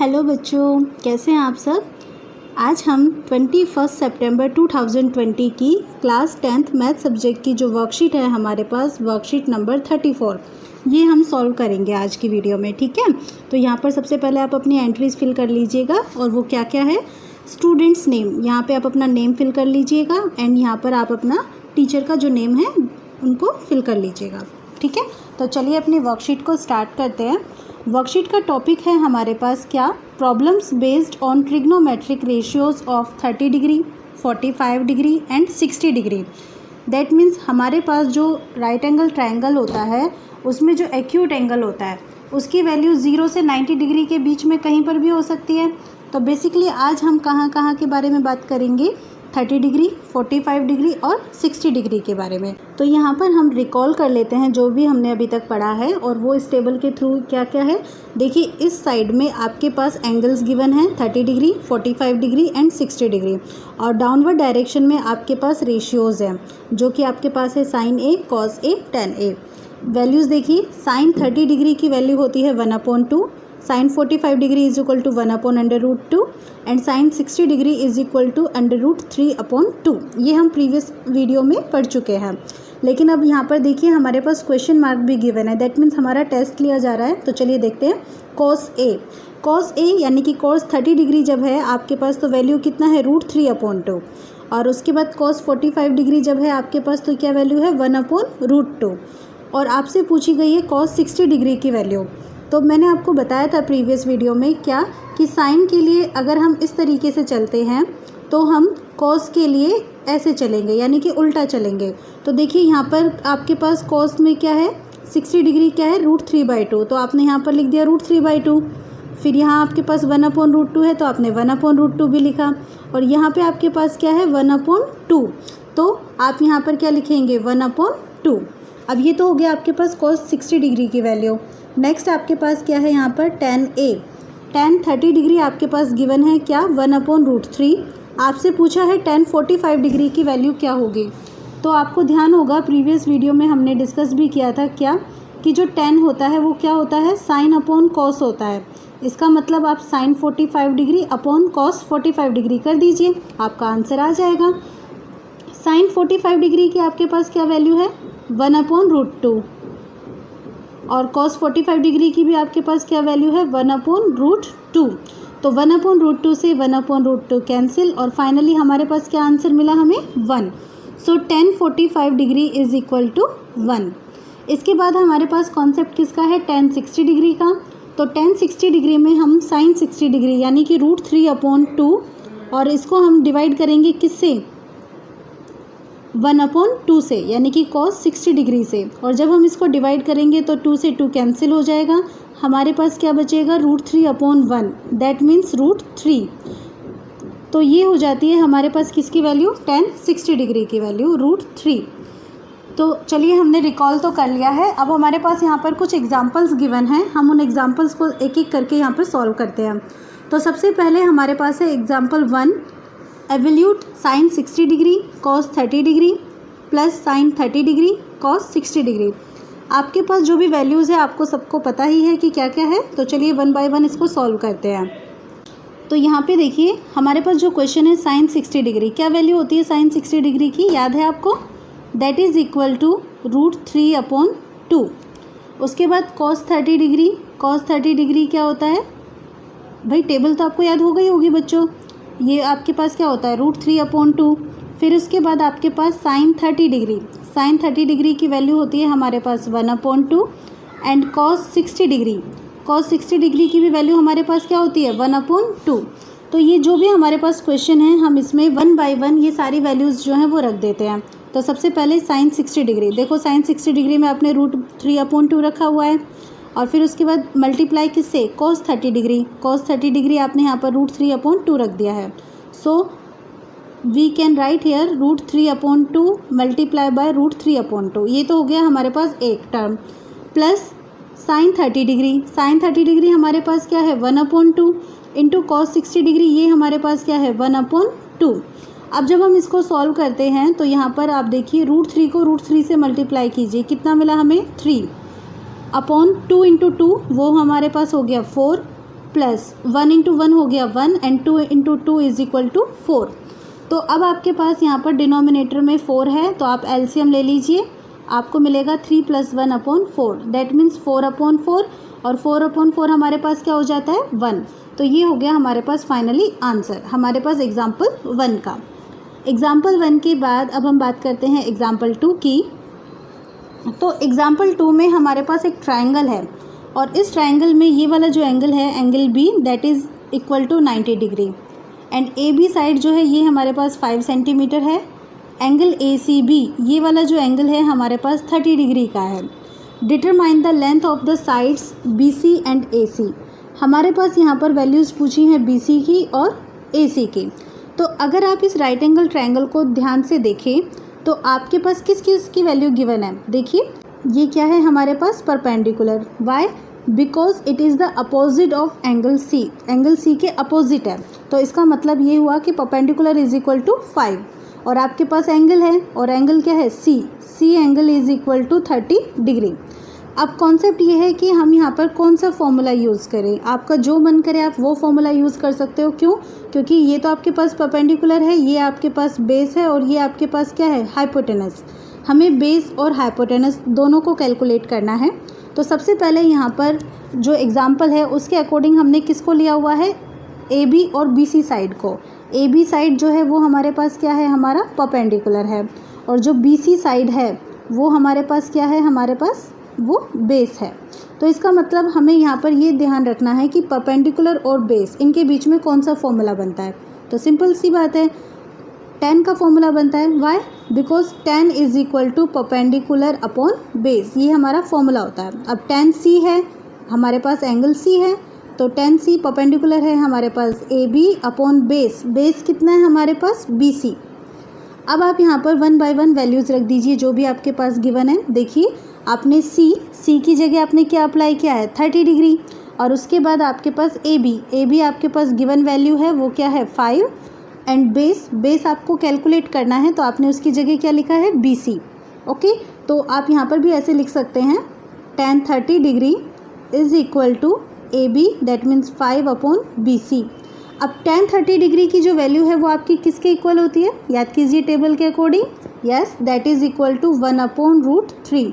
Hello बच्चों, कैसे हैं आप सब। आज हम 21 सितंबर 2020 की क्लास 10th मैथ सब्जेक्ट की जो वर्कशीट है हमारे पास, वर्कशीट नंबर 34, ये हम सॉल्व करेंगे आज की वीडियो में। ठीक है, तो यहाँ पर सबसे पहले आप अपनी एंट्रीज फिल कर लीजिएगा और वो क्या क्या है। स्टूडेंट्स नेम, यहाँ पे आप अपना नेम फिल कर लीजिएगा एंड यहाँ पर आप अपना टीचर का जो नेम है उनको फिल कर लीजिएगा। ठीक है, तो चलिए अपनी वर्कशीट को स्टार्ट करते हैं। वर्कशीट का टॉपिक है हमारे पास क्या, problems based on trigonometric ratios of 30 degree, 45 degree and 60 degree. That means हमारे पास जो राइट एंगल ट्रायंगल होता है उसमें जो एक्यूट एंगल होता है उसकी वैल्यू 0 से 90 डिग्री के बीच में कहीं पर भी हो सकती है। तो बेसिकली आज हम कहाँ के बारे में बात करेंगे, 30 डिग्री, 45 डिग्री और 60 डिग्री के बारे में। तो यहाँ पर हम रिकॉल कर लेते हैं जो भी हमने अभी तक पढ़ा है और वो इस टेबल के थ्रू क्या क्या है। देखिए, इस साइड में आपके पास एंगल्स गिवन हैं 30 डिग्री, 45 डिग्री एंड 60 डिग्री, और डाउनवर्ड डायरेक्शन में आपके पास रेशियोज़ हैं जो कि आपके पास है sine A, cos A, tan A. Values देखिए, साइन 30 डिग्री की वैल्यू होती है 1/2, sine 45 degree is equal to 1/√2 and sine 60 degree is equal to √3/2। ये हम प्रीवियस वीडियो में पढ़ चुके हैं। लेकिन अब यहाँ पर देखिए हमारे पास क्वेश्चन मार्क भी गिवन है, दैट मीन्स हमारा टेस्ट लिया जा रहा है। तो चलिए देखते हैं। कॉस ए यानी कि कॉस 30 डिग्री जब है आपके पास तो वैल्यू कितना है √3/2, और उसके बाद कॉस 45 डिग्री जब है आपके पास तो क्या वैल्यू है 1/√2, और आपसे पूछी गई है कॉस 60 डिग्री की वैल्यू। तो मैंने आपको बताया था प्रीवियस वीडियो में क्या कि साइन के लिए अगर हम इस तरीके से चलते हैं तो हम कॉस के लिए ऐसे चलेंगे यानी कि उल्टा चलेंगे। तो देखिए यहाँ पर आपके पास कॉस में क्या है 60 डिग्री क्या है √3/2, तो आपने यहाँ पर लिख दिया √3/2। फिर यहाँ आपके पास 1/√2 है तो आपने 1/√2 भी लिखा, और यहाँ पे आपके पास क्या है 1/2, तो आप यहाँ पर क्या लिखेंगे 1/2। अब ये तो हो गया आपके पास कॉस 60 डिग्री की वैल्यू। नेक्स्ट आपके पास क्या है यहाँ पर tan A, tan 30 डिग्री आपके पास गिवन है क्या 1/√3। आपसे पूछा है tan 45 डिग्री की वैल्यू क्या होगी। तो आपको ध्यान होगा प्रीवियस वीडियो में हमने डिस्कस भी किया था क्या कि जो tan होता है वो क्या होता है साइन अपॉन कॉस होता है। इसका मतलब आप sine 45 degree upon cos 45 degree कर दीजिए, आपका आंसर आ जाएगा। साइन 45 डिग्री की आपके पास क्या वैल्यू है 1/√2, और cos 45 डिग्री की भी आपके पास क्या वैल्यू है 1/√2। तो 1/√2 से 1/√2 कैंसिल, और फाइनली हमारे पास क्या आंसर मिला हमें 1। So tan 45 degree is equal to 1। इसके बाद हमारे पास कॉन्सेप्ट किसका है tan 60 डिग्री का। तो tan 60 डिग्री में हम साइन 60 डिग्री यानी कि √3/2, और इसको हम डिवाइड करेंगे किससे 1/2 से यानी कि cos 60 डिग्री से, और जब हम इसको डिवाइड करेंगे तो 2 से 2 कैंसिल हो जाएगा। हमारे पास क्या बचेगा √3/1, दैट मीन्स √3। तो ये हो जाती है हमारे पास किसकी वैल्यू tan 60 डिग्री की वैल्यू √3। तो चलिए हमने रिकॉल तो कर लिया है। अब हमारे पास यहाँ पर कुछ एग्जाम्पल्स गिवन हैं, हम उन एग्जाम्पल्स को एक एक करके यहाँ पर सॉल्व करते हैं। तो सबसे पहले हमारे पास है example 1, evaluate sine 60 degree cos 30 degree plus sine 30 degree cos 60 degree. आपके पास जो भी वैल्यूज़ है आपको सबको पता ही है कि क्या क्या है। तो चलिए 1 बाय 1 इसको सॉल्व करते हैं। तो यहाँ पे देखिए हमारे पास जो क्वेश्चन है साइन 60 डिग्री, क्या वैल्यू होती है साइन 60 डिग्री की, याद है आपको, दैट इज़ इक्वल टू √3/2। उसके बाद कॉस 30 डिग्री, कॉस 30 डिग्री क्या होता है भाई, टेबल तो आपको याद हो गई होगी बच्चों। ये आपके पास क्या होता है √3/2। फिर उसके बाद आपके पास साइन 30 डिग्री, साइन 30 डिग्री की वैल्यू होती है हमारे पास 1/2, and cos 60 degree, cos 60 degree की भी वैल्यू हमारे पास क्या होती है 1/2। तो ये जो भी हमारे पास क्वेश्चन है हम इसमें 1 बाय 1 ये सारी वैल्यूज़ जो हैं वो रख देते हैं। तो सबसे पहले साइन 60 डिग्री, देखो साइन 60 डिग्री में आपने √3/2 रखा हुआ है, और फिर उसके बाद मल्टीप्लाई किससे cos 30 डिग्री, cos 30 डिग्री आपने यहाँ पर √3/2 रख दिया है। So we can write here √3/2 multiply by √3/2। ये तो हो गया हमारे पास एक term, plus sine 30 degree, sine 30 degree हमारे पास क्या है 1/2 इंटू cos 60 डिग्री, ये हमारे पास क्या है 1/2। अब जब हम इसको सॉल्व करते हैं तो यहाँ पर आप देखिए √3 को √3 से मल्टीप्लाई कीजिए, कितना मिला हमें 3/2 इंटू 2, वो हमारे पास हो गया 4, प्लस 1 इंटू 1 हो गया 1 and 2 into 2 is equal to 4। तो अब आपके पास यहाँ पर डिनोमिनेटर में 4 है, तो आप एलसीएम ले लीजिए, आपको मिलेगा 3 + 1/4, दैट मीन्स 4/4, और 4/4 हमारे पास क्या हो जाता है 1। तो ये हो गया हमारे पास फाइनली आंसर हमारे पास एग्जाम्पल 1 का। एग्जाम्पल 1 के बाद अब हम बात करते हैं एग्जाम्पल 2 की। तो एग्जाम्पल 2 में हमारे पास एक ट्राइंगल है, और इस ट्राइंगल में ये वाला जो एंगल है angle B that is equal to 90 degree, and A B side जो है ये हमारे पास 5 सेंटीमीटर है। एंगल ए सी बी ये वाला जो एंगल है हमारे पास 30 डिग्री का है। Determine the length of the sides B C and A C. हमारे पास यहाँ पर वैल्यूज़ पूछी हैं बी सी की और ए सी की। तो अगर आप इस राइट एंगल ट्राइंगल को ध्यान से देखें तो आपके पास किस किस की वैल्यू गिवन है। देखिए ये क्या है हमारे पास perpendicular, why because it is the opposite of angle C, angle C के अपोजिट है। तो इसका मतलब ये हुआ कि परपेंडिकुलर इज इक्वल टू 5, और आपके पास एंगल है और एंगल क्या है C, C angle is equal to 30 degree. अब कॉन्सेप्ट ये है कि हम यहाँ पर कौन सा फॉर्मूला यूज़ करें, आपका जो मन करे आप वो फॉर्मूला यूज़ कर सकते हो। क्यों? क्योंकि ये तो आपके पास परपेंडिकुलर है, ये आपके पास बेस है, और ये आपके पास क्या है हाइपोटेनस। हमें बेस और हाइपोटेनस दोनों को कैलकुलेट करना है। तो सबसे पहले यहाँ पर जो एग्जाम्पल है उसके अकॉर्डिंग हमने किसको लिया हुआ है, ए बी और बी सी साइड को। ए बी साइड जो है वो हमारे पास क्या है हमारा परपेंडिकुलर है, और जो बी सी साइड है वो हमारे पास क्या है, हमारे पास वो बेस है। तो इसका मतलब हमें यहाँ पर ये ध्यान रखना है कि परपेंडिकुलर और बेस इनके बीच में कौन सा फॉर्मूला बनता है। तो सिंपल सी बात है, tan का फॉर्मूला बनता है, why because tan is equal to perpendicular upon base, ये हमारा फॉर्मूला होता है। अब tan c है हमारे पास एंगल c है, तो tan c परपेंडिकुलर है हमारे पास A B upon base, base कितना है हमारे पास बी सी। अब आप यहाँ पर 1 बाय 1 वैल्यूज़ रख दीजिए जो भी आपके पास गिवन है। देखिए आपने सी की जगह आपने क्या अप्लाई किया है 30 डिग्री, और उसके बाद आपके पास ए बी आपके पास गिवन वैल्यू है वो क्या है 5, एंड बेस आपको कैलकुलेट करना है तो आपने उसकी जगह क्या लिखा है बी सी। ओके, तो आप यहाँ पर भी ऐसे लिख सकते हैं tan 30 degree is equal to A B that means 5/BC। अब tan 30 डिग्री की जो वैल्यू है वो आपकी किसके इक्वल होती है, याद कीजिए टेबल के according, yes that is equal to 1/√3।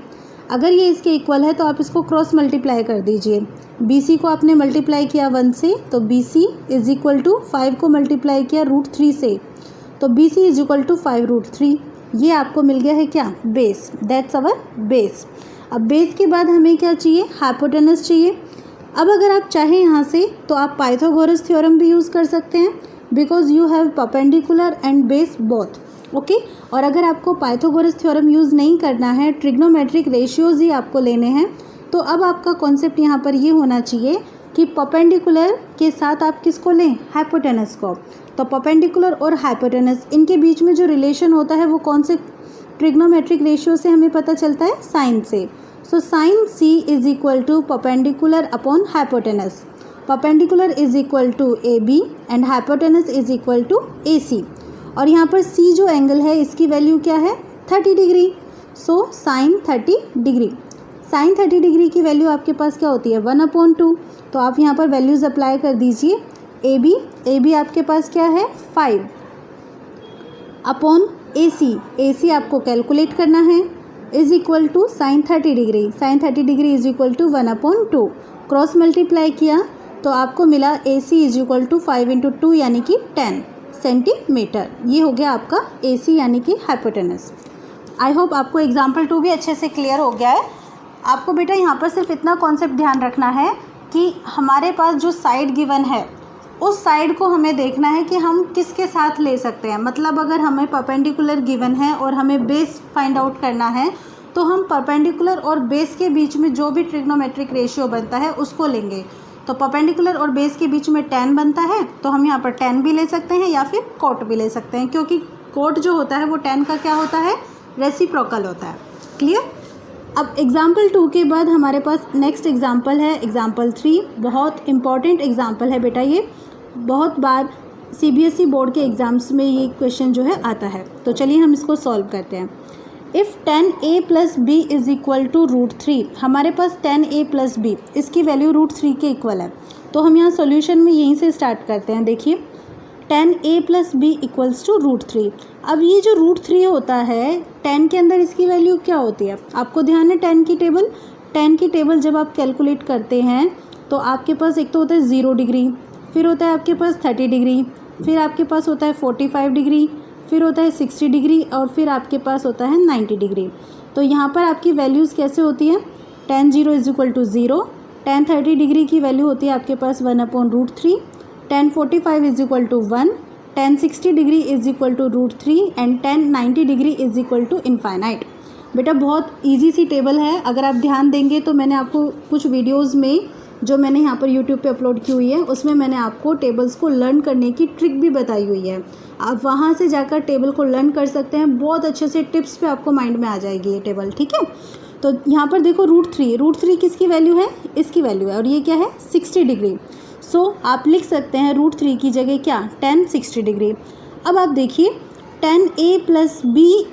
अगर ये इसके इक्वल है तो आप इसको क्रॉस मल्टीप्लाई कर दीजिए। BC को आपने मल्टीप्लाई किया 1 से तो BC इज इक्वल टू 5 को मल्टीप्लाई किया √3 से, तो BC इज इक्वल टू 5√3। ये आपको मिल गया है क्या बेस, दैट्स अवर बेस। अब बेस के बाद हमें क्या चाहिए, हाइपोटेनस चाहिए। अब अगर आप चाहें यहाँ से तो आप पाइथागोरस थ्योरम भी यूज़ कर सकते हैं, because you have perpendicular and base both. Okay, और अगर आपको पाइथागोरस थ्योरम यूज़ नहीं करना है, ट्रिग्नोमेट्रिक रेशियोज़ ही आपको लेने हैं, तो अब आपका कॉन्सेप्ट यहाँ पर ये होना चाहिए कि परपेंडिकुलर के साथ आप किसको लें, हाइपोटेनस को। तो परपेंडिकुलर और हाइपोटेनस इनके बीच में जो रिलेशन होता है वो कौन से ट्रिग्नोमेट्रिक रेशियो से हमें पता चलता है, साइन से। So sine C is equal to perpendicular upon hypotenuse. Perpendicular is equal to A B and hypotenuse is equal to A C. और यहाँ पर सी जो एंगल है इसकी वैल्यू क्या है 30 degree. So sine 30 degree, sine 30 degree की वैल्यू आपके पास क्या होती है 1/2। तो आप यहाँ पर वैल्यूज़ अप्लाई कर दीजिए। ए बी आपके पास क्या है 5 अपॉन ए सी आपको कैलकुलेट करना है, is equal to sine 30 degree, sine 30 degree is equal to 1/2। Cross multiply किया तो आपको मिला A C is equal to 5 × 2 यानी कि 10 सेंटीमीटर। ये हो गया आपका ए सी यानी कि हाइपोटेनस। आई होप आपको एग्जाम्पल 2 भी अच्छे से क्लियर हो गया है। आपको बेटा यहाँ पर सिर्फ इतना कॉन्सेप्ट ध्यान रखना है कि हमारे पास जो साइड गिवन है उस साइड को हमें देखना है कि हम किसके साथ ले सकते हैं। मतलब अगर हमें परपेंडिकुलर गिवन है और हमें बेस फाइंड आउट करना है तो हम परपेंडिकुलर और बेस के बीच में जो भी ट्रिग्नोमेट्रिक रेशियो बनता है उसको लेंगे। तो परपेंडिकुलर और बेस के बीच में tan बनता है तो हम यहाँ पर tan भी ले सकते हैं या फिर cot भी ले सकते हैं, क्योंकि cot जो होता है वो tan का क्या होता है, रेसिप्रोकल होता है। क्लियर। अब एग्जाम्पल 2 के बाद हमारे पास नेक्स्ट एग्जाम्पल है एग्जाम्पल 3। बहुत इंपॉर्टेंट एग्जाम्पल है बेटा, ये बहुत बार CBSE बोर्ड के एग्ज़ाम्स में ये क्वेश्चन जो है आता है। तो चलिए हम इसको सॉल्व करते हैं। If tan a + b is equal to √3, हमारे पास tan a + b इसकी वैल्यू √3 के इक्वल है। तो हम यहाँ सॉल्यूशन में यहीं से स्टार्ट करते हैं। देखिए tan a plus B equals to √3। अब ये जो √3 होता है tan के अंदर इसकी वैल्यू क्या होती है, आपको ध्यान है tan की टेबल जब आप कैलकुलेट करते हैं तो आपके पास एक तो होता है 0 डिग्री, फिर होता है आपके पास 30 डिग्री, फिर आपके पास होता है 45 डिग्री, फिर होता है 60 डिग्री और फिर आपके पास होता है 90 डिग्री। तो यहाँ पर आपकी वैल्यूज़ कैसे होती हैं, tan 0 is equal to 0, tan 30 degree की वैल्यू होती है आपके पास 1/√3, tan 45 is equal to 1, tan 60 degree is equal to √3 and tan 90 degree is equal to infinite. बेटा बहुत इजी सी टेबल है, अगर आप ध्यान देंगे तो मैंने आपको कुछ वीडियोज़ में जो मैंने यहाँ पर YouTube पे अपलोड की हुई है उसमें मैंने आपको टेबल्स को लर्न करने की ट्रिक भी बताई हुई है। आप वहाँ से जाकर टेबल को लर्न कर सकते हैं, बहुत अच्छे से टिप्स पे आपको माइंड में आ जाएगी ये टेबल, ठीक है। तो यहाँ पर देखो √3 किसकी वैल्यू है, इसकी वैल्यू है और ये क्या है 60 डिग्री। सो आप लिख सकते हैं √3 की जगह क्या tan 60 डिग्री। अब आप देखिए tan a प्लस बी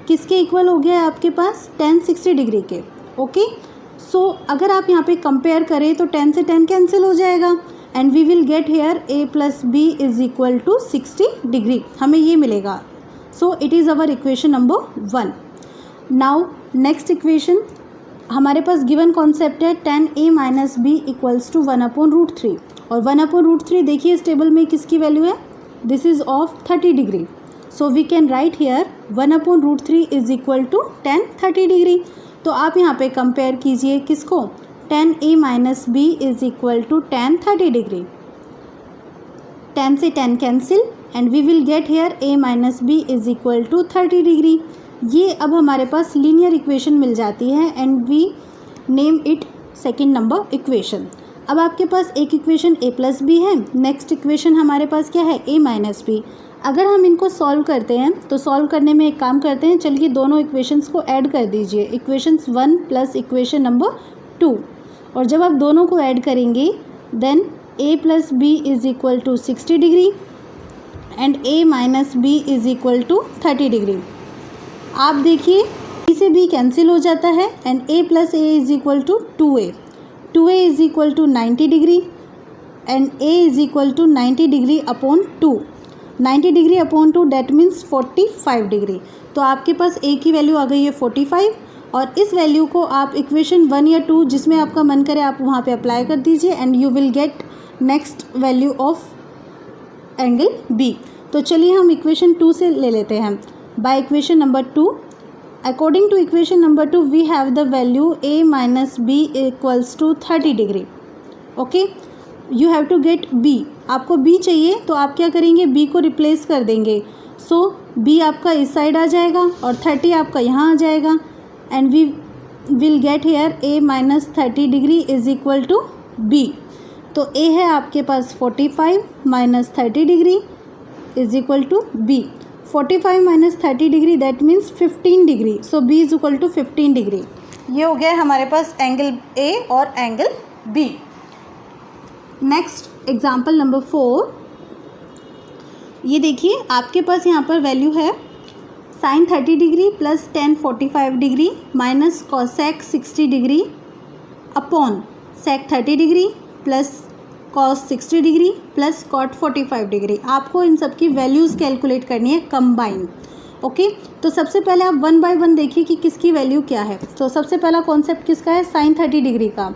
किसके इक्वल हो गया है आपके पास, tan 60 डिग्री के। ओके, सो अगर आप यहाँ पे कंपेयर करें तो tan से tan कैंसिल हो जाएगा and we will get here a plus B is equal to 60 degree, हमें ये मिलेगा। So it is our equation number 1। Now next equation हमारे पास गिवन कॉन्सेप्ट है tan a minus B equals to 1/√3 और 1/√3 देखिए इस टेबल में किसकी वैल्यू है, this is of 30 degree. So we can write here 1/√3 is equal to tan 30 degree. तो आप यहाँ पे कंपेयर कीजिए किसको, tan a minus B is equal to tan 30 degree, tan से tan cancel and we will get here a minus B is equal to 30 degree. ये अब हमारे पास लीनियर इक्वेशन मिल जाती है and we name it second number equation. अब आपके पास एक इक्वेशन a प्लस बी है, नेक्स्ट इक्वेशन हमारे पास क्या है a माइनस बी। अगर हम इनको सॉल्व करते हैं तो सॉल्व करने में एक काम करते हैं, चलिए दोनों इक्वेशंस को ऐड कर दीजिए, इक्वेशंस 1 प्लस इक्वेशन नंबर 2, और जब आप दोनों को ऐड करेंगे then a plus B is equal to 60 degree and a minus B is equal to 30 degree. आप देखिए b से b कैंसिल हो जाता है and a plus a is equal to 2a is equal to 90 degree and a is equal to 90 degree upon 2, 90 degree upon 2 that means 45 degree. तो आपके पास a की value आ गई है 45 और इस वैल्यू को आप इक्वेशन 1 या 2 जिसमें आपका मन करे आप वहाँ पे अप्लाई कर दीजिए and you will get next value of angle b। तो चलिए हम इक्वेशन 2 से ले लेते हैं। By equation number 2, according to equation number 2 we have the value a minus B equals to 30 degree. Okay, you have to get b, आपको b चाहिए तो आप क्या करेंगे, b को रिप्लेस कर देंगे। सो b आपका इस साइड आ जाएगा और 30 आपका यहाँ आ जाएगा and we will get here a minus 30 degree is equal to b। तो a है आपके पास 45 minus 30 degree is equal to b। 45 minus 30 degree that means 15 degree, so b is equal to 15 degree. ये हो गया हमारे पास एंगल a और angle b। Next example number 4, ये देखिए आपके पास यहाँ पर वैल्यू है sine 30 degree plus tan 45 degree minus cosec 60 degree upon sec 30 degree plus cos 60 degree plus cot 45 degree. आपको इन सब की वैल्यूज़ कैलकुलेट करनी है कंबाइन। ओके, तो सबसे पहले आप 1 बाय 1 देखिए कि किसकी वैल्यू क्या है। तो सबसे पहला कॉन्सेप्ट किसका है, साइन 30 डिग्री का।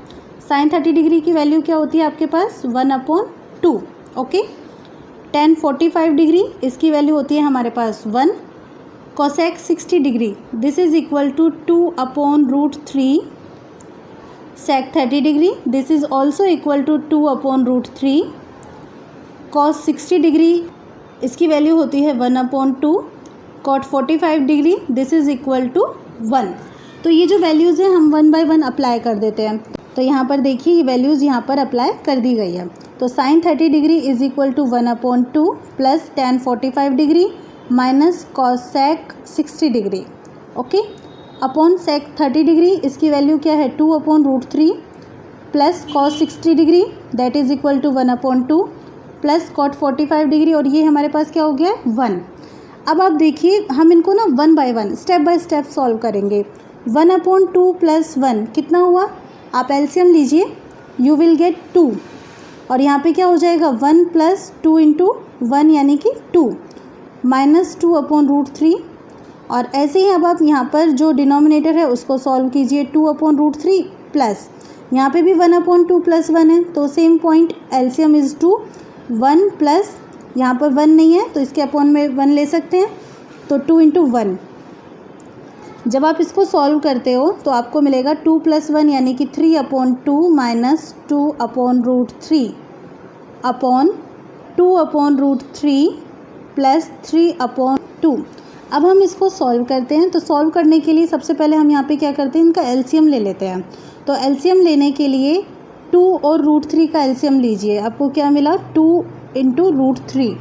साइन 30 डिग्री की वैल्यू क्या होती है आपके पास 1/2। ओके, tan 45 डिग्री इसकी वैल्यू होती है हमारे पास 1। Cosec 60 degree this is equal to 2/√3। Sec 30 degree this is also equal to 2/√3। Cos 60 degree इसकी वैल्यू होती है 1/2। Cot 45 degree this is equal to 1। तो ये जो वैल्यूज़ हैं हम 1 बाय 1 अप्लाई कर देते हैं। तो यहाँ पर देखिए ये वैल्यूज़ यहाँ पर अप्लाई कर दी गई है। तो sine 30 degree is equal to 1/2 plus tan 45 degree minus cosec 60 degree. Okay, upon sec 30 degree इसकी वैल्यू क्या है 2/√3 plus cos 60 degree that is equal to 1/2 plus cot 45 degree और ये हमारे पास क्या हो गया 1। अब आप देखिए हम इनको ना 1 by 1 step by step solve करेंगे। 1/2 प्लस 1 कितना हुआ, आप एलसीएम लीजिए, यू विल गेट 2 और यहाँ पे क्या हो जाएगा 1 प्लस 2 इंटू 1 यानी कि 2 माइनस 2 अपॉन रूट 3। और ऐसे ही अब आप यहाँ पर जो डिनोमिनेटर है उसको सॉल्व कीजिए 2 अपॉन रूट 3 प्लस यहाँ पे भी 1 अपॉन 2 प्लस 1 है, तो same point LCM is 2 1 plus यहाँ पर 1 नहीं है तो इसके अपॉन में 1 ले सकते हैं, तो 2 इंटू 1। जब आप इसको सॉल्व करते हो तो आपको मिलेगा 2 प्लस 1 यानी कि 3 upon 2 minus 2 upon root 3 upon 2 upon root 3 plus 3 upon 2। अब हम इसको सॉल्व करते हैं, तो सॉल्व करने के लिए सबसे पहले हम यहाँ पे क्या करते हैं, इनका एलसीएम ले लेते हैं। तो एलसीएम लेने के लिए 2 और रूट 3 का एलसीएम लीजिए, आपको क्या मिला 2 इंटू रूट 3।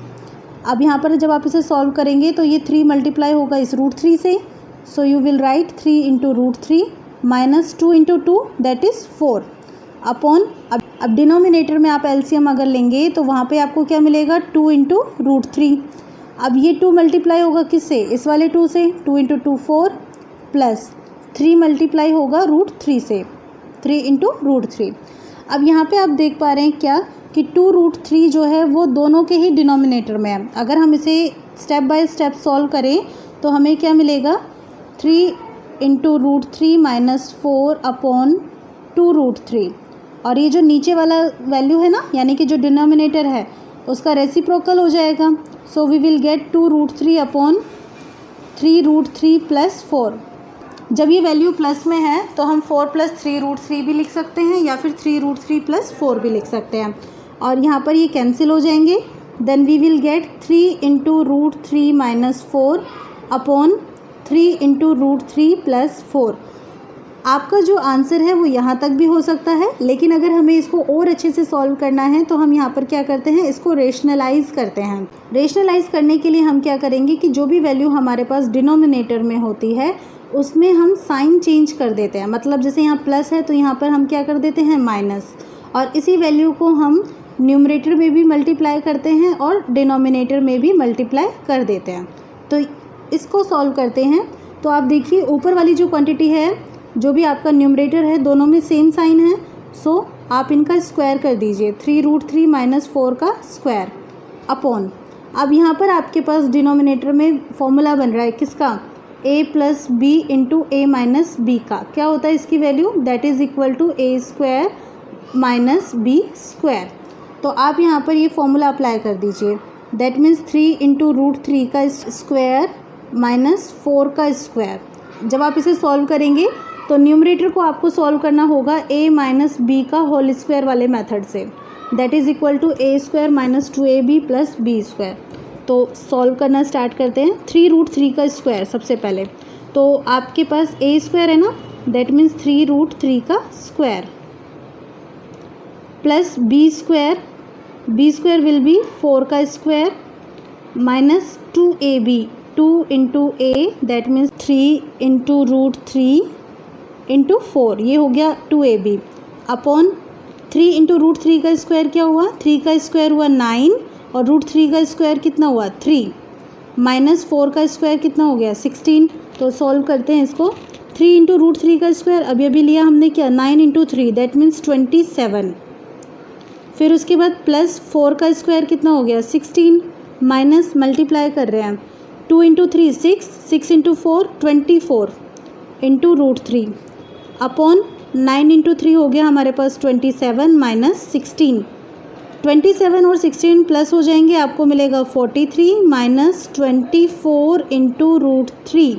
अब यहाँ पर जब आप इसे सॉल्व करेंगे तो ये 3 मल्टीप्लाई होगा इस रूट 3 से, so you will write 3 into root 3 minus 2 into 2 that is 4 upon अब डिनोमिनेटर में आप एलसीएम अगर लेंगे तो वहाँ पे आपको क्या मिलेगा 2 इंटू रूट 3। अब ये 2 मल्टीप्लाई होगा किससे, इस वाले 2 से, 2 इंटू 2 4 प्लस 3 मल्टीप्लाई होगा रूट 3 से, 3 इंटू रूट 3। अब यहाँ पे आप देख पा रहे हैं क्या कि 2 रूट 3 जो है वो दोनों के ही डिनोमिनेटर में है। अगर हम इसे स्टेप बाय स्टेप सॉल्व करें तो हमें क्या मिलेगा 3 into root 3 minus 4 upon 2 root 3। और ये जो नीचे वाला वैल्यू है ना, यानी कि जो डिनोमिनेटर है उसका रेसिप्रोकल हो जाएगा, so we will get 2 root 3 upon 3 root 3 plus 4। जब ये वैल्यू प्लस में है तो हम 4 प्लस 3 रूट 3 भी लिख सकते हैं या फिर 3 रूट 3 प्लस 4 भी लिख सकते हैं, और यहाँ पर ये कैंसिल हो जाएंगे। Then we will get 3 into root 3 minus 4 upon 3 into root 3 plus 4। आपका जो आंसर है वो यहाँ तक भी हो सकता है, लेकिन अगर हमें इसको और अच्छे से सॉल्व करना है तो हम यहाँ पर क्या करते हैं, इसको रेशनलाइज करते हैं। रेशनलाइज करने के लिए हम क्या करेंगे कि जो भी वैल्यू हमारे पास डिनोमिनेटर में होती है उसमें हम साइन चेंज कर देते हैं। मतलब जैसे यहाँ प्लस है तो यहाँ पर हम क्या कर देते हैं माइनस, और इसी वैल्यू को हम न्यूमरेटर में भी मल्टीप्लाई करते हैं और डिनोमिनेटर में भी मल्टीप्लाई कर देते हैं। तो इसको सॉल्व करते हैं, तो आप देखिए ऊपर वाली जो क्वांटिटी है, जो भी आपका न्यूमरेटर है, दोनों में सेम साइन है, सो आप इनका स्क्वायर कर दीजिए, 3 रूट 3 माइनस 4 का स्क्वायर अपॉन। अब यहाँ पर आपके पास डिनोमिनेटर में फॉर्मूला बन रहा है किसका, a plus B into A minus B का। क्या होता है इसकी value, that is equal to A square minus B square. तो आप यहाँ पर ये फॉर्मूला अप्लाई कर दीजिए, दैट मीन्स 3 इंटू रूट 3 का स्क्वायर माइनस 4 का स्क्वायर। जब आप इसे सॉल्व करेंगे तो न्यूमरेटर को आपको सॉल्व करना होगा a माइनस बी का होल स्क्वायर वाले मेथड से, that is equal to A square minus 2ab plus B square. तो सॉल्व करना स्टार्ट करते हैं। 3 रूट 3 का स्क्वायर सबसे पहले, तो आपके पास a स्क्वायर है ना, दैट मीन्स 3 रूट 3 का square plus B square will be 4 का square minus 2ab, 2 into A that means 3 into root 3 into 4, ये हो गया 2ab अपॉन 3 इंटू रूट 3 का स्क्वायर क्या हुआ, 3 का स्क्वायर हुआ 9 और रूट 3 का स्क्वायर कितना हुआ 3 माइनस 4 का स्क्वायर कितना हो गया 16। तो सॉल्व करते हैं इसको, 3 इंटू रूट 3 का स्क्वायर अभी लिया हमने क्या 9 इंटू 3 दैट मीन्स 27। फिर उसके बाद प्लस 4 का स्क्वायर कितना हो गया 16 माइनस मल्टीप्लाई कर रहे हैं 2 into 3 6 into 4 24 into root 3 upon 9 into 3 हो गया हमारे पास 27 माइनस 16। 27 और 16 प्लस हो जाएंगे, आपको मिलेगा 43 minus 24 into root 3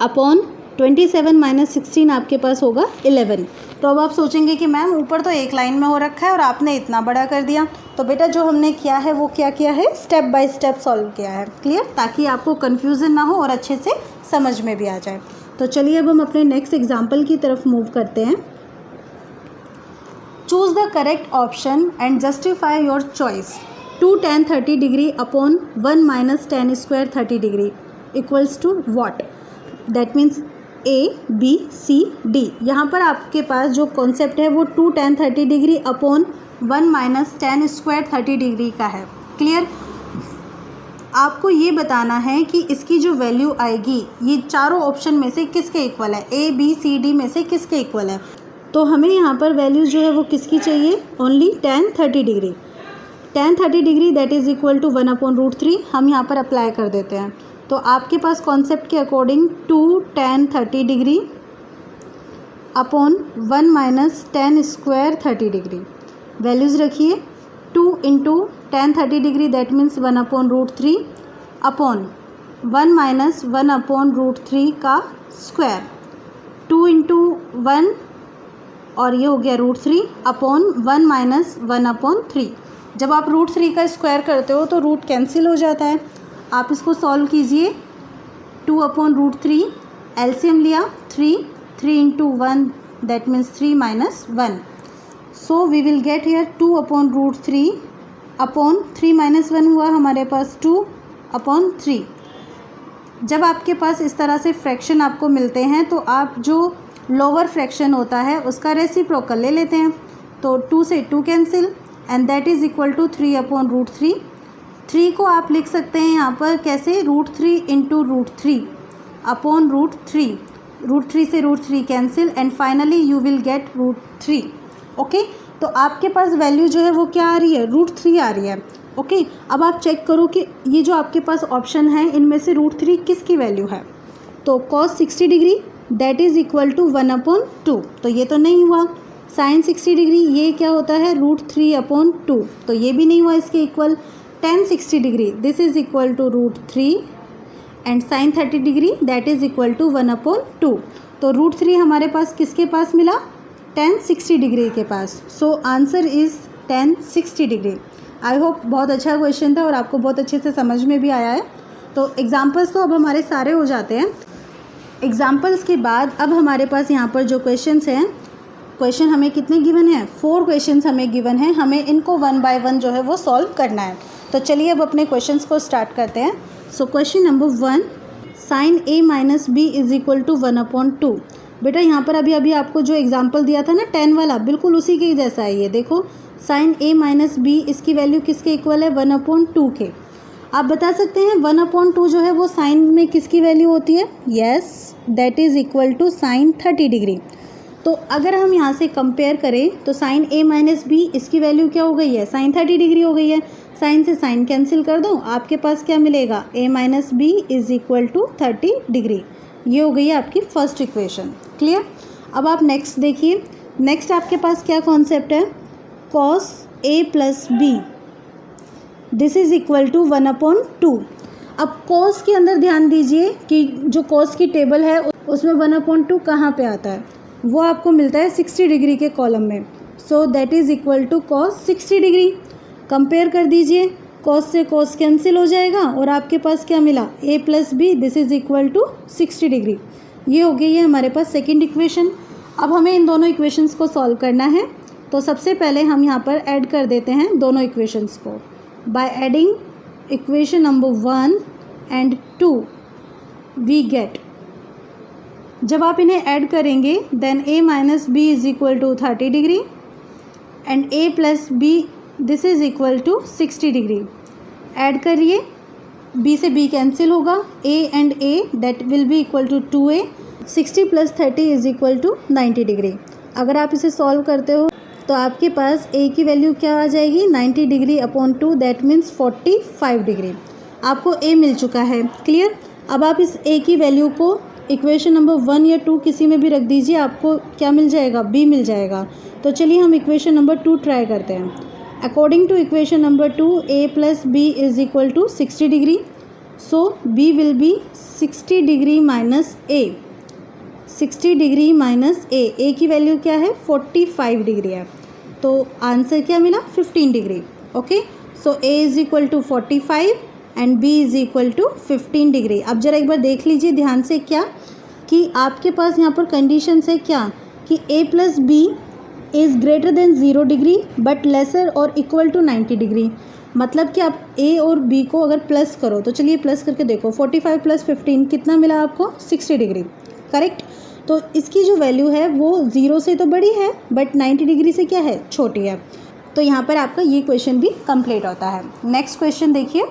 upon 27 minus 16 आपके पास होगा 11। तो अब आप सोचेंगे कि मैम ऊपर तो एक लाइन में हो रखा है और आपने इतना बड़ा कर दिया। तो बेटा जो हमने किया है वो क्या किया है, स्टेप बाय स्टेप सॉल्व किया है, क्लियर, ताकि आपको कन्फ्यूज़न ना हो और अच्छे से समझ में भी आ जाए। तो चलिए अब हम अपने नेक्स्ट एग्जाम्पल की तरफ मूव करते हैं। Choose the correct option and justify your choice. 2 tan 30 डिग्री upon 1 minus tan square 30 degree equals to what. That means A B C D। यहाँ पर आपके पास जो कॉन्सेप्ट है वो 2 tan 30 डिग्री upon 1 minus tan square 30 degree का है, क्लियर। आपको ये बताना है कि इसकी जो वैल्यू आएगी ये चारों ऑप्शन में से किसके इक्वल है, A B C D में से किसके इक्वल है। तो हमें यहाँ पर वैल्यूज़ जो है वो किसकी चाहिए, only tan 30 degree. tan 30 degree that is equal to 1/√3 हम यहाँ पर अप्लाई कर देते हैं। तो आपके पास कॉन्सेप्ट के अकॉर्डिंग 2 tan 30 डिग्री upon 1 minus tan square 30 degree, values रखिए 2 into tan 30 degree that means 1/√3 upon 1 minus 1/√3 का स्क्वायर, 2 इंटू 1 और ये हो गया √3 अपॉन 1 माइनस 1/3। जब आप √3 का स्क्वायर करते हो तो रूट कैंसिल हो जाता है। आप इसको सॉल्व कीजिए, 2/√3 एलसीएम लिया 3 into 1 that means 3 minus 1, so we will get here 2/√3 upon 3 minus 1 हुआ हमारे पास 2/3। जब आपके पास इस तरह से फ्रैक्शन आपको मिलते हैं तो आप जो लोअर फ्रैक्शन होता है उसका रेसिप्रोकल ले लेते हैं। तो 2 से 2 cancel and that is equal to 3/√3। 3 को आप लिख सकते हैं यहाँ पर कैसे, √3 इंटू √3 अपॉन √3, √3 से √3 cancel and finally you will get √3। Okay, तो आपके पास वैल्यू जो है वो क्या आ रही है, √3 आ रही है। ओके, अब आप चेक करो कि ये जो आपके पास ऑप्शन है इनमें से √3 किसकी वैल्यू है। तो cos 60 degree that is equal to 1/2, तो ये तो नहीं हुआ। sin 60 डिग्री ये क्या होता है, √3/2, तो ये भी नहीं हुआ इसके equal. tan 60 degree this is equal to √3 and sin 30 degree that is equal to 1/2। तो √3 हमारे पास किसके पास मिला, tan 60 डिग्री के पास। So answer is tan 60 degree. I hope बहुत अच्छा क्वेश्चन था और आपको बहुत अच्छे से समझ में भी आया है। तो एग्जाम्पल्स तो अब हमारे सारे हो जाते हैं। एग्जाम्पल्स के बाद अब हमारे पास यहाँ पर जो क्वेश्चंस हैं, क्वेश्चन हमें कितने गिवन हैं, 4 क्वेश्चंस हमें गिवन हैं, हमें इनको 1 बाय 1 जो है वो सॉल्व करना है। तो चलिए अब अपने क्वेश्चंस को स्टार्ट करते हैं। So question number 1, sin a minus B is equal to 1/2। बेटा यहाँ पर अभी अभी आपको जो एग्जाम्पल दिया था ना tan वाला, बिल्कुल उसी के जैसा है ये। देखो sin a माइनस बी इसकी वैल्यू किसके इक्वल है, 1/2 के। आप बता सकते हैं 1/2 जो है वो साइन में किसकी वैल्यू होती है, yes that is equal to sin 30 degree. तो अगर हम यहाँ से कंपेयर करें तो sin a माइनस बी इसकी वैल्यू क्या हो गई है, sin 30 डिग्री हो गई है। साइन से साइन कैंसिल कर दो, आपके पास क्या मिलेगा, a minus B is equal to 30 degree. ये हो गई है आपकी फर्स्ट इक्वेशन। क्लियर। अब आप नेक्स्ट देखिए, नेक्स्ट आपके पास क्या कॉन्सेप्ट है, cos a plus B this is equal to 1/2। अब cos के अंदर ध्यान दीजिए कि जो cos की टेबल है उसमें 1/2 कहाँ पे आता है, वो आपको मिलता है 60 डिग्री के कॉलम में। So that is equal to cos 60 degree. Compare कर दीजिए, cos से cos कैंसिल हो जाएगा और आपके पास क्या मिला, a plus B this is equal to 60 degree. ये हो गई है हमारे पास सेकेंड इक्वेशन। अब हमें इन दोनों इक्वेशंस को सॉल्व करना है। तो सबसे पहले हम यहाँ पर ऐड कर देते हैं दोनों इक्वेशंस को। By adding equation number 1 and 2 we get, जब आप इन्हें ऐड करेंगे then a minus B is equal to 30 degree and a plus B this is equal to 60 degree. Add करिए, b से b कैंसिल होगा, a and a that will be equal to 2a, 60 plus 30 is equal to 90 degree. अगर आप इसे solve करते हो तो आपके पास a की वैल्यू क्या आ जाएगी, 90 degree upon 2 that means 45 degree. आपको a मिल चुका है। क्लियर। अब आप इस a की वैल्यू को इक्वेशन नंबर 1 या 2 किसी में भी रख दीजिए, आपको क्या मिल जाएगा, b मिल जाएगा। तो चलिए हम इक्वेशन नंबर 2 ट्राई करते हैं। According to equation number 2 a plus B is equal to 60 degree, so b will be 60 degree minus a, 60 degree minus a की वैल्यू क्या है, 45 डिग्री है। तो आंसर क्या मिला, 15 degree. Okay, so a is equal to 45 and b is equal to 15 degree. अब जरा एक बार देख लीजिए ध्यान से क्या, कि आपके पास यहाँ पर कंडीशंस है क्या, कि a plus B is greater than 0 degree but lesser और इक्वल टू 90 डिग्री। मतलब कि आप a और b को अगर प्लस करो तो चलिए प्लस करके देखो, 45 प्लस 15 कितना मिला आपको, 60 डिग्री। करेक्ट। तो इसकी जो वैल्यू है वो 0 से तो बड़ी है बट 90 डिग्री से क्या है, छोटी है। तो यहाँ पर आपका ये क्वेश्चन भी कंप्लीट होता है। नेक्स्ट क्वेश्चन देखिए,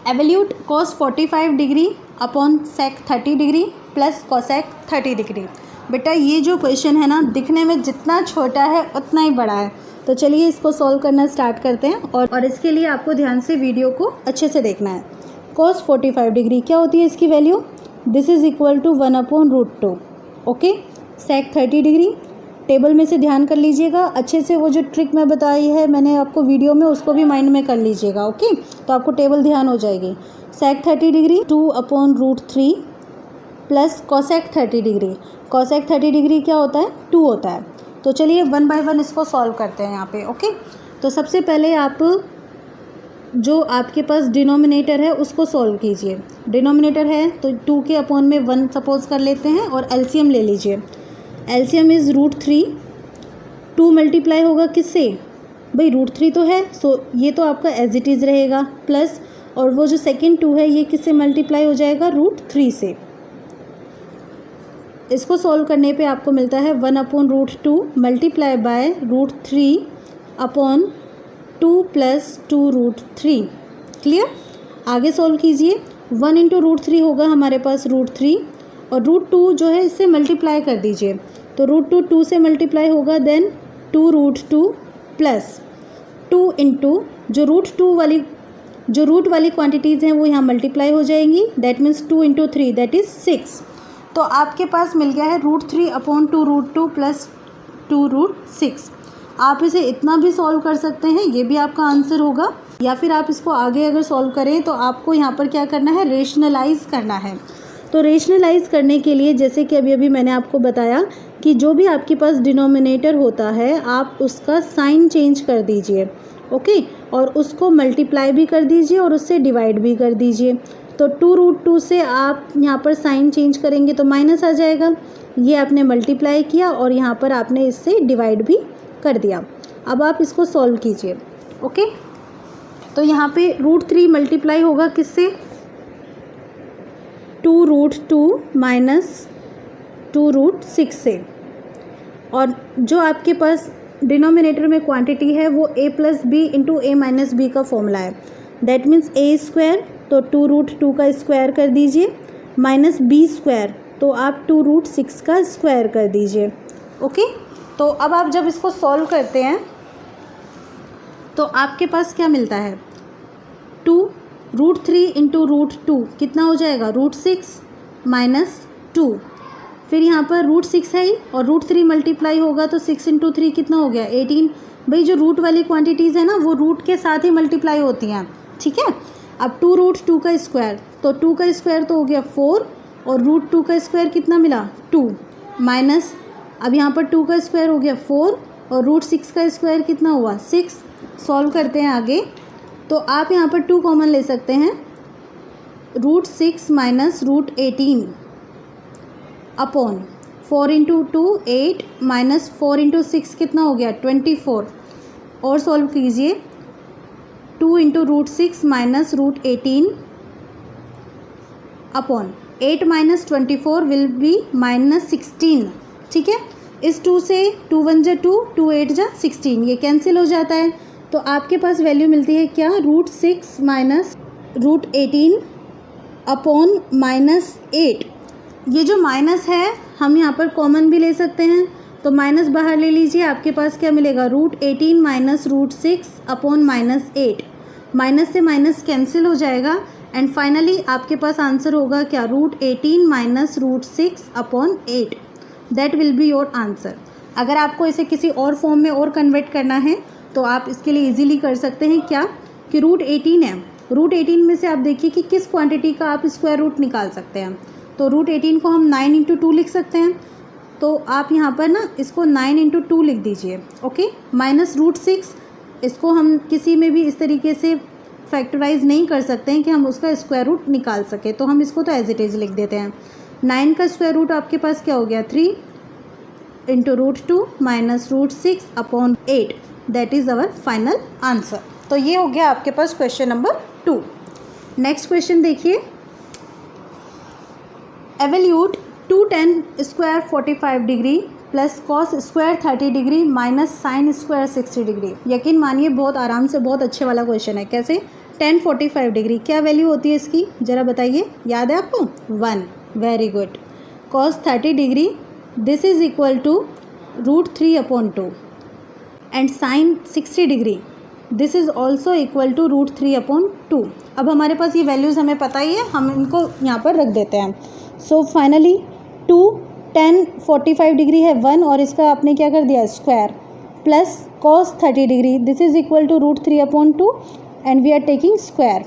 evaluate cos 45 degree upon sec 30 degree plus cosec 30 degree. बेटा ये जो क्वेश्चन है ना, दिखने में जितना छोटा है उतना ही बड़ा है। तो चलिए इसको सॉल्व करना स्टार्ट करते हैं और इसके लिए आपको ध्यान से वीडियो को अच्छे से देखना है। cos 45 डिग्री क्या होती है इसकी value? This is equal to 1/√2। Okay, sec 30 degree table में से ध्यान कर लीजिएगा अच्छे से। वो जो ट्रिक मैं बताई है मैंने आपको वीडियो में, उसको भी माइंड में कर लीजिएगा। ओके, तो आपको टेबल ध्यान हो जाएगी। sec 30 degree 2/√3 plus cosec 30 degree. cosec 30 degree क्या होता है? 2 होता है। तो चलिए 1 बाय 1 इसको सॉल्व करते हैं यहाँ पे। ओके, तो सबसे पहले आप जो आपके पास डिनोमिनेटर है उसको सॉल्व कीजिए। डिनोमिनेटर है तो 2 के अपॉन में 1 सपोज कर लेते हैं और एलसीएम ले लीजिए। LCM is √3। 2 मल्टीप्लाई होगा किससे? भाई √3 तो है, सो ये तो आपका एज इट इज़ रहेगा, प्लस और वो जो सेकेंड 2 है ये किससे मल्टीप्लाई हो जाएगा? √3 से। इसको सॉल्व करने पे आपको मिलता है 1/√2 multiply by √3 upon 2 plus 2√3। Clear? आगे सॉल्व कीजिए। 1 × √3 होगा हमारे पास √3 और √2 जो है इससे मल्टीप्लाई कर दीजिए। तो √2 2 से मल्टीप्लाई होगा, देन 2√2 प्लस 2 इंटू जो रूट वाली क्वांटिटीज़ हैं वो यहाँ मल्टीप्लाई हो जाएंगी। That means 2 × 3 that is 6। तो आपके पास मिल गया है √3/2√2 प्लस 2√6। आप इसे इतना भी सॉल्व कर सकते हैं, ये भी आपका आंसर होगा। या फिर आप इसको आगे अगर सॉल्व करें तो आपको यहाँ पर क्या करना है? रेशनलाइज करना है। तो रेशनलाइज करने के लिए जैसे कि अभी मैंने आपको बताया कि जो भी आपके पास डिनोमिनेटर होता है आप उसका साइन चेंज कर दीजिए। ओके, और उसको मल्टीप्लाई भी कर दीजिए और उससे डिवाइड भी कर दीजिए। तो 2√2 से आप यहाँ पर साइन चेंज करेंगे तो माइनस आ जाएगा। ये आपने मल्टीप्लाई किया और यहाँ पर आपने इससे डिवाइड भी कर दिया। अब आप इसको सॉल्व कीजिए। ओके, तो यहाँ पे √3 मल्टीप्लाई होगा किससे? 2√2 माइनस 2√6 से। और जो आपके पास डिनोमिनेटर में क्वांटिटी है वो a + b × a - b का फॉर्मूला है। दैट मीन्स a², तो 2√2 का स्क्वायर कर दीजिए, माइनस b², तो आप 2√6 का स्क्वायर कर दीजिए। ओके, तो अब आप जब इसको सॉल्व करते हैं तो आपके पास क्या मिलता है? 2√3 × √2 कितना हो जाएगा? √6 माइनस 2। फिर यहाँ पर √6 है ही और √3 मल्टीप्लाई होगा तो 6 × 3 कितना हो गया? 18। भाई जो रूट वाली क्वांटिटीज़ है ना वो रूट के साथ ही मल्टीप्लाई होती हैं, ठीक है। अब 2√2 का स्क्वायर, तो 2 का स्क्वायर तो हो गया 4 और √2 का स्क्वायर कितना मिला? 2 माइनस, अब यहाँ पर 2 का स्क्वायर हो गया 4 और √6 का स्क्वायर कितना हुआ? 6। सॉल्व करते हैं आगे, तो आप यहाँ पर 2 कॉमन ले सकते हैं। √6 माइनस √18 अपॉन 4 × 2 8 माइनस 4 × 6 कितना हो गया? 24। और सॉल्व कीजिए। 2 × √6 minus √18 upon 8 minus 24 will be -16। ठीक है, इस 2 से 2 × 1 = 2, 2 × 8 = 16, ये कैंसिल हो जाता है। तो आपके पास वैल्यू मिलती है क्या? √6 माइनस √18 अपॉन -8। ये जो माइनस है हम यहाँ पर कॉमन भी ले सकते हैं, तो माइनस बाहर ले लीजिए। आपके पास क्या मिलेगा? √18 माइनस √6 अपॉन -8। माइनस से माइनस कैंसिल हो जाएगा एंड फाइनली आपके पास आंसर होगा क्या? √18 minus √6 upon 8। That will be your answer. अगर आपको इसे किसी और फॉर्म में और कन्वर्ट करना है तो आप इसके लिए इजीली कर सकते हैं। क्या कि √18 है, √18 में से आप देखिए कि किस क्वांटिटी का आप स्क्वायर रूट निकाल सकते हैं। तो √18 को हम 9 × 2 लिख सकते हैं। तो आप यहाँ पर ना इसको 9 × 2 लिख दीजिए। ओके, माइनस √6 इसको हम किसी में भी इस तरीके से फैक्टराइज नहीं कर सकते हैं कि हम उसका स्क्वायर रूट निकाल सके, तो हम इसको तो एज इट इज़ लिख देते हैं। 9 का स्क्वायर रूट आपके पास क्या हो गया? 3 × √2 minus √6 upon 8। That is our final answer. तो ये हो गया आपके पास क्वेश्चन नंबर 2। नेक्स्ट क्वेश्चन देखिए। Evaluate 2 tan square 45 degree plus cos square 30 degree minus sine square 60 degree. यकीन मानिए बहुत आराम से बहुत अच्छे वाला क्वेश्चन है। कैसे? tan 45 डिग्री क्या वैल्यू होती है इसकी, ज़रा बताइए, याद है आपको? 1। Very good. Cos 30 degree this is equal to √3/2 and sine 60 degree this is also equal to √3/2। अब हमारे पास ये वैल्यूज़ हमें पता ही है, हम इनको यहाँ पर रख देते हैं। सो फाइनली 2 tan 45 डिग्री है 1 और इसका आपने क्या कर दिया square plus cos 30 degree this is equal to √3/2 and we are taking square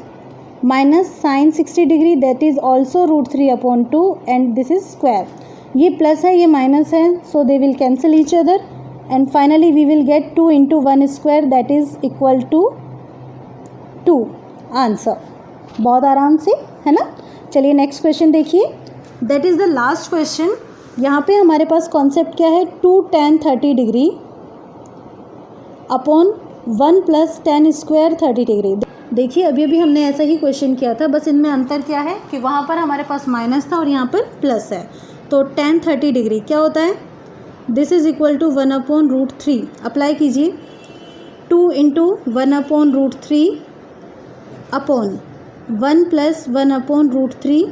minus sine 60 degree that is also √3/2 and this is square. ये प्लस है ये माइनस है so they will cancel each other and finally we will get 2 × 1 square that is equal to 2 answer. बहुत आराम से है ना। चलिए नेक्स्ट क्वेश्चन देखिए, that is the last question. यहाँ पे हमारे पास कॉन्सेप्ट क्या है 2 tan 30 डिग्री अपॉन 1 + tan स्क्वायर 30 डिग्री। देखिए अभी अभी हमने ऐसा ही क्वेश्चन किया था, बस इनमें अंतर क्या है कि वहाँ पर हमारे पास माइनस था और यहाँ पर प्लस है। तो tan 30 डिग्री क्या होता है, this is equal to 1/√3 apply कीजिए 2 × 1/√3 अपॉन 1 + 1/√3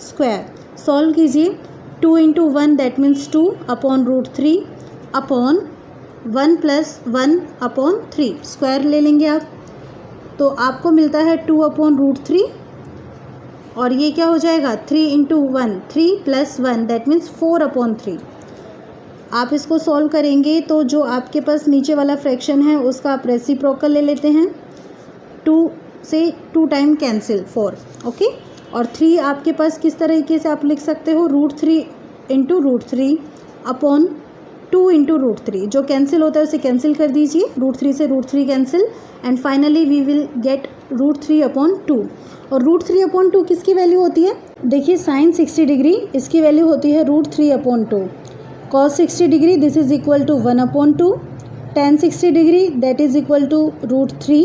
स्क्वायर। सॉल्व कीजिए 2 × 1 दैट मीन्स 2/√3 अपॉन 1 + 1/3 स्क्वायर ले लेंगे आप, तो आपको मिलता है 2/√3 और ये क्या हो जाएगा 3 × 1 3 + 1 दैट मीन्स 4/3। आप इसको सॉल्व करेंगे तो जो आपके पास नीचे वाला फ्रैक्शन है उसका आप रेसिप्रोकल ले लेते हैं, 2 से 2 टाइम कैंसिल 4 ओके। और 3 आपके पास किस तरीके से आप लिख सकते हो √3 × √3 अपॉन 2 × √3 जो कैंसिल होता है उसे कैंसिल कर दीजिए, √3 से √3 cancel and finally we will get √3/2। और √3/2 किसकी वैल्यू होती है, देखिए साइन 60 डिग्री इसकी वैल्यू होती है √3/2, cos 60 degree this is equal to 1/2, tan 60 degree that is equal to √3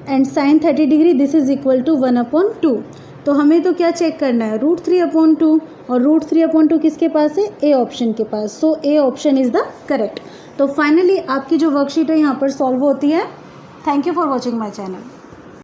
and sine 30 degree this is equal to 1/2। तो हमें तो क्या चेक करना है √3/2 और √3/2 किसके पास है, ए ऑप्शन के पास। सो A option is the correct. तो फाइनली आपकी जो वर्कशीट है यहाँ पर सॉल्व होती है। Thank you for watching my channel.